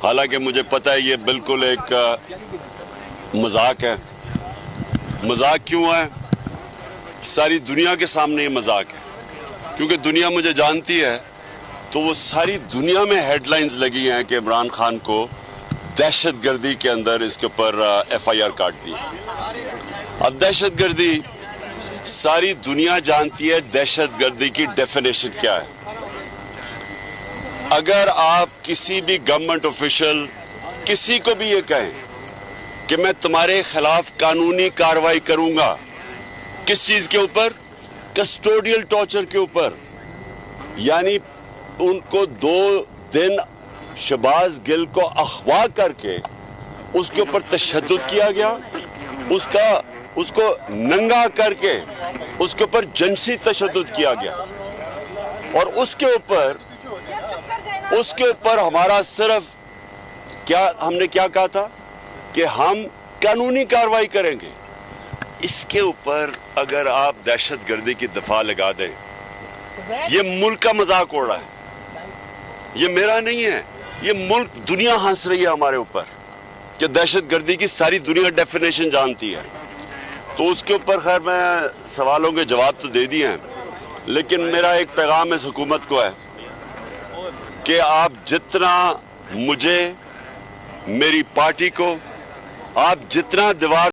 حالانکہ مجھے پتہ ہے یہ بالکل ایک مذاق ہے. مذاق کیوں ہے؟ ساری دنیا کے سامنے یہ مذاق ہے کیونکہ دنیا مجھے جانتی ہے. تو وہ ساری دنیا میں ہیڈ لائنز لگی ہیں کہ عمران خان کو دہشت گردی کے اندر اس کے اوپر ایف آئی آر کاٹ دی. اب دہشت گردی ساری دنیا جانتی ہے دہشت گردی کی ڈیفینیشن کیا ہے. اگر آپ کسی بھی گورنمنٹ آفیشل کسی کو بھی یہ کہیں کہ میں تمہارے خلاف قانونی کارروائی کروں گا، کس چیز کے اوپر؟ کسٹوڈیل ٹارچر کے اوپر. یعنی ان کو 2 دن شہباز گل کو اغوا کر کے اس کے اوپر تشدد کیا گیا، اس کو ننگا کر کے اس کے اوپر جنسی تشدد کیا گیا، اور اس کے اوپر ہمارا صرف ہم نے کیا کہا تھا کہ ہم قانونی کارروائی کریں گے. اس کے اوپر اگر آپ دہشت گردی کی دفعہ لگا دیں، یہ ملک کا مذاق اڑ رہا ہے. یہ میرا نہیں ہے، یہ ملک دنیا ہنس رہی ہے ہمارے اوپر کہ دہشت گردی کی ساری دنیا ڈیفینیشن جانتی ہے. تو اس کے اوپر خیر میں سوالوں کے جواب تو دے دیے ہیں، لیکن میرا ایک پیغام اس حکومت کو ہے کہ آپ جتنا مجھے، میری پارٹی کو، آپ جتنا دیوار